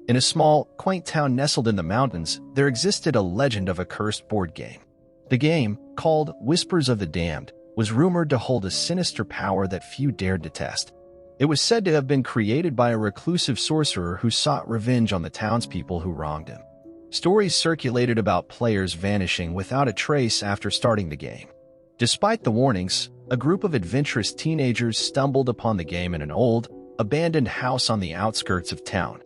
In a small, quaint town nestled in the mountains, there existed a legend of a cursed board game. The game, called Whispers of the Damned, was rumored to hold a sinister power that few dared to test. It was said to have been created by a reclusive sorcerer who sought revenge on the townspeople who wronged him. Stories circulated about players vanishing without a trace after starting the game. Despite the warnings, a group of adventurous teenagers stumbled upon the game in an old, abandoned house on the outskirts of town.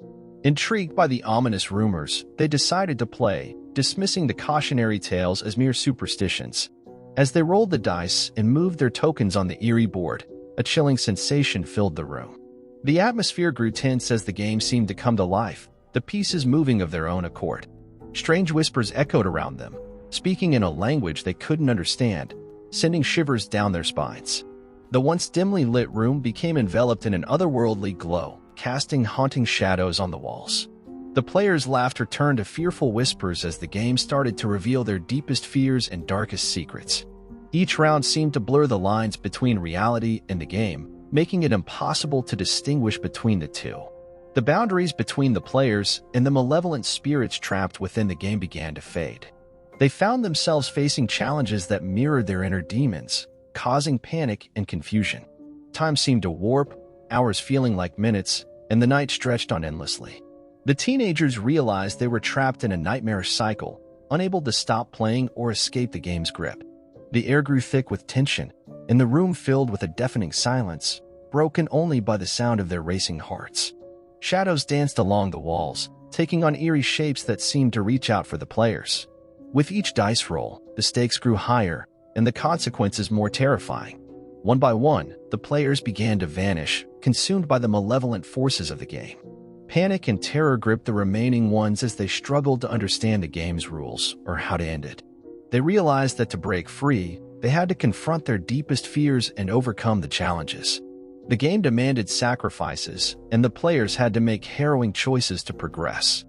Intrigued by the ominous rumors, they decided to play, dismissing the cautionary tales as mere superstitions. As they rolled the dice and moved their tokens on the eerie board, a chilling sensation filled the room. The atmosphere grew tense as the game seemed to come to life, the pieces moving of their own accord. Strange whispers echoed around them, speaking in a language they couldn't understand, sending shivers down their spines. The once dimly lit room became enveloped in an otherworldly glow, casting haunting shadows on the walls. The players' laughter turned to fearful whispers as the game started to reveal their deepest fears and darkest secrets. Each round seemed to blur the lines between reality and the game, making it impossible to distinguish between the two. The boundaries between the players and the malevolent spirits trapped within the game began to fade. They found themselves facing challenges that mirrored their inner demons, causing panic and confusion. Time seemed to warp, hours feeling like minutes, and the night stretched on endlessly. The teenagers realized they were trapped in a nightmarish cycle, unable to stop playing or escape the game's grip. The air grew thick with tension, and the room filled with a deafening silence, broken only by the sound of their racing hearts. Shadows danced along the walls, taking on eerie shapes that seemed to reach out for the players. With each dice roll, the stakes grew higher, and the consequences more terrifying. One by one, the players began to vanish, consumed by the malevolent forces of the game. Panic and terror gripped the remaining ones as they struggled to understand the game's rules or how to end it. They realized that to break free, they had to confront their deepest fears and overcome the challenges. The game demanded sacrifices, and the players had to make harrowing choices to progress.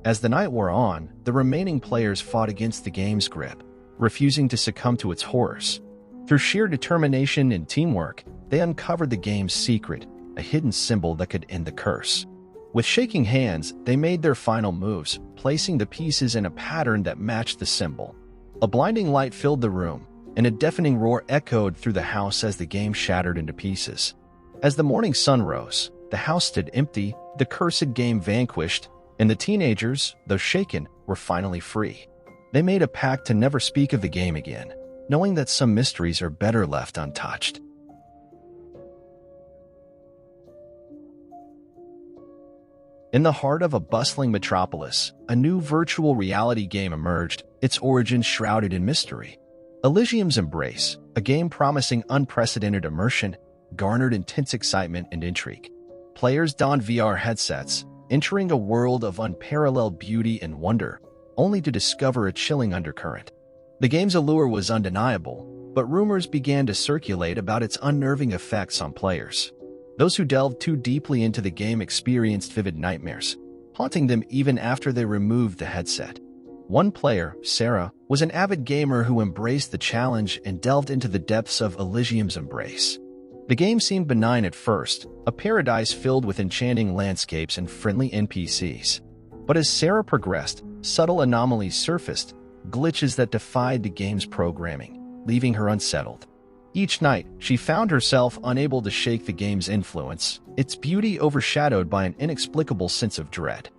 As the night wore on, the remaining players fought against the game's grip, refusing to succumb to its horrors. Through sheer determination and teamwork, they uncovered the game's secret, a hidden symbol that could end the curse. With shaking hands, they made their final moves, placing the pieces in a pattern that matched the symbol. A blinding light filled the room, and a deafening roar echoed through the house as the game shattered into pieces. As the morning sun rose, the house stood empty, the cursed game vanquished, and the teenagers, though shaken, were finally free. They made a pact to never speak of the game again, knowing that some mysteries are better left untouched. In the heart of a bustling metropolis, a new virtual reality game emerged, its origins shrouded in mystery. Elysium's Embrace, a game promising unprecedented immersion, garnered intense excitement and intrigue. Players donned VR headsets, entering a world of unparalleled beauty and wonder, only to discover a chilling undercurrent. The game's allure was undeniable, but rumors began to circulate about its unnerving effects on players. Those who delved too deeply into the game experienced vivid nightmares, haunting them even after they removed the headset. One player, Sarah, was an avid gamer who embraced the challenge and delved into the depths of Elysium's Embrace. The game seemed benign at first, a paradise filled with enchanting landscapes and friendly NPCs. But as Sarah progressed, subtle anomalies surfaced, glitches that defied the game's programming, leaving her unsettled. Each night, she found herself unable to shake the game's influence, its beauty overshadowed by an inexplicable sense of dread.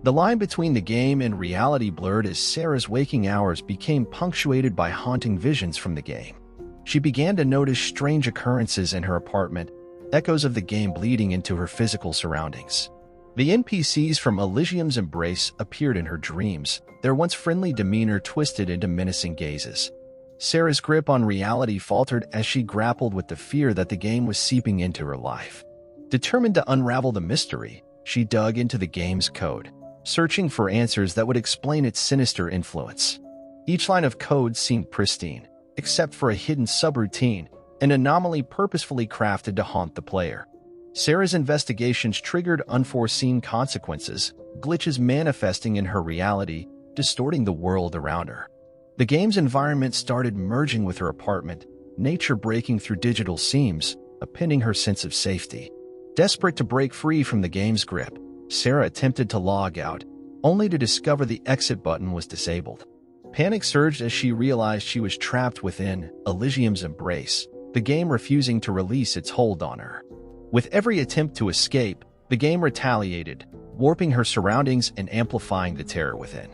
The line between the game and reality blurred as Sarah's waking hours became punctuated by haunting visions from the game. She began to notice strange occurrences in her apartment, echoes of the game bleeding into her physical surroundings. The NPCs from Elysium's Embrace appeared in her dreams, their once friendly demeanor twisted into menacing gazes. Sarah's grip on reality faltered as she grappled with the fear that the game was seeping into her life. Determined to unravel the mystery, she dug into the game's code, searching for answers that would explain its sinister influence. Each line of code seemed pristine, except for a hidden subroutine, an anomaly purposefully crafted to haunt the player. Sarah's investigations triggered unforeseen consequences, glitches manifesting in her reality, distorting the world around her. The game's environment started merging with her apartment, nature breaking through digital seams, appending her sense of safety. Desperate to break free from the game's grip, Sarah attempted to log out, only to discover the exit button was disabled. Panic surged as she realized she was trapped within Elysium's embrace, the game refusing to release its hold on her. With every attempt to escape, the game retaliated, warping her surroundings and amplifying the terror within.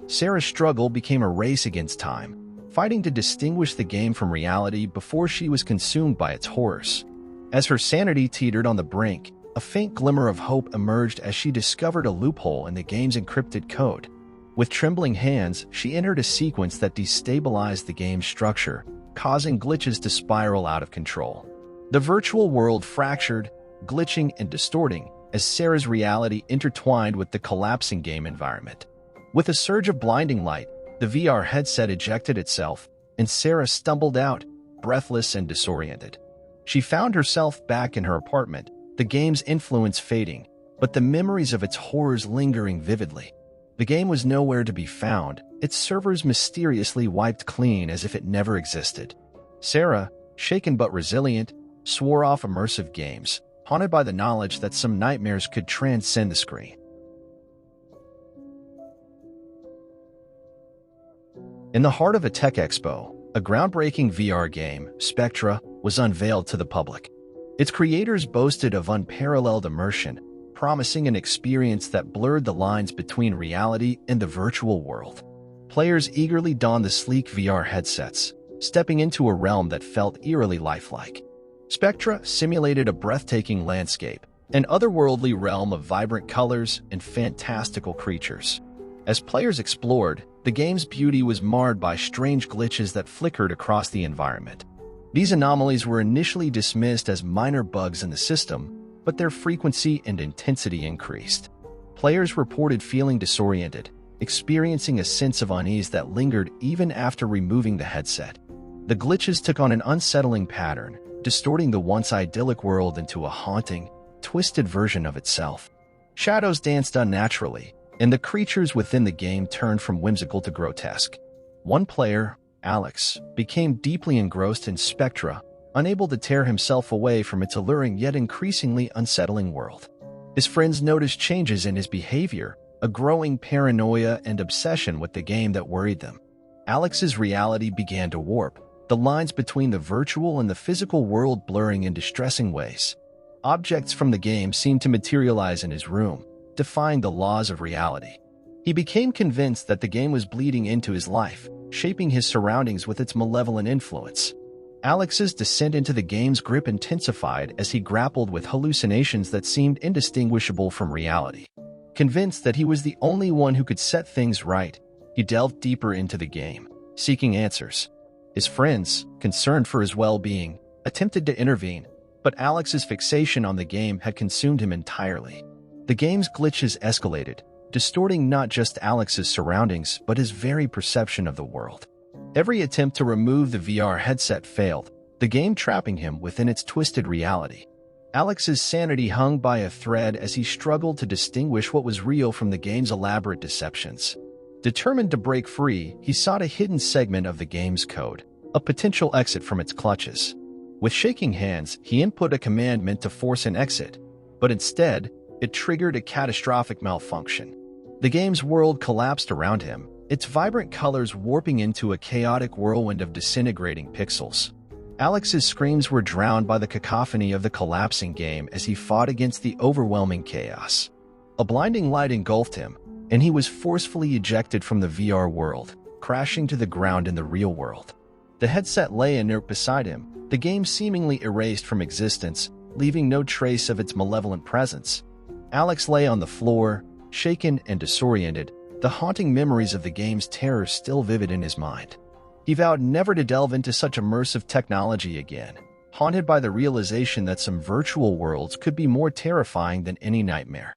Sarah's struggle became a race against time, fighting to distinguish the game from reality before she was consumed by its horrors. As her sanity teetered on the brink, a faint glimmer of hope emerged as she discovered a loophole in the game's encrypted code. With trembling hands, she entered a sequence that destabilized the game's structure, causing glitches to spiral out of control. The virtual world fractured, glitching and distorting as Sarah's reality intertwined with the collapsing game environment. With a surge of blinding light, the VR headset ejected itself, and Sarah stumbled out, breathless and disoriented. She found herself back in her apartment, the game's influence fading, but the memories of its horrors lingering vividly. The game was nowhere to be found, its servers mysteriously wiped clean as if it never existed. Sarah, shaken but resilient, swore off immersive games, haunted by the knowledge that some nightmares could transcend the screen. In the heart of a tech expo, a groundbreaking VR game, Spectra, was unveiled to the public. Its creators boasted of unparalleled immersion, promising an experience that blurred the lines between reality and the virtual world. Players eagerly donned the sleek VR headsets, stepping into a realm that felt eerily lifelike. Spectra simulated a breathtaking landscape, an otherworldly realm of vibrant colors and fantastical creatures. As players explored, the game's beauty was marred by strange glitches that flickered across the environment. These anomalies were initially dismissed as minor bugs in the system, but their frequency and intensity increased. Players reported feeling disoriented, experiencing a sense of unease that lingered even after removing the headset. The glitches took on an unsettling pattern, distorting the once idyllic world into a haunting, twisted version of itself. Shadows danced unnaturally, and the creatures within the game turned from whimsical to grotesque. One player, Alex, became deeply engrossed in Spectra, unable to tear himself away from its alluring yet increasingly unsettling world. His friends noticed changes in his behavior, a growing paranoia and obsession with the game that worried them. Alex's reality began to warp, the lines between the virtual and the physical world blurring in distressing ways. Objects from the game seemed to materialize in his room, defying the laws of reality. He became convinced that the game was bleeding into his life, shaping his surroundings with its malevolent influence. Alex's descent into the game's grip intensified as he grappled with hallucinations that seemed indistinguishable from reality. Convinced that he was the only one who could set things right, he delved deeper into the game, seeking answers. His friends, concerned for his well-being, attempted to intervene, but Alex's fixation on the game had consumed him entirely. The game's glitches escalated, distorting not just Alex's surroundings but his very perception of the world. Every attempt to remove the VR headset failed, the game trapping him within its twisted reality. Alex's sanity hung by a thread as he struggled to distinguish what was real from the game's elaborate deceptions. Determined to break free, he sought a hidden segment of the game's code, a potential exit from its clutches. With shaking hands, he input a command meant to force an exit, but instead, it triggered a catastrophic malfunction. The game's world collapsed around him, its vibrant colors warping into a chaotic whirlwind of disintegrating pixels. Alex's screams were drowned by the cacophony of the collapsing game as he fought against the overwhelming chaos. A blinding light engulfed him, and he was forcefully ejected from the VR world, crashing to the ground in the real world. The headset lay inert beside him, the game seemingly erased from existence, leaving no trace of its malevolent presence. Alex lay on the floor, shaken and disoriented, the haunting memories of the game's terror still vivid in his mind. He vowed never to delve into such immersive technology again, haunted by the realization that some virtual worlds could be more terrifying than any nightmare.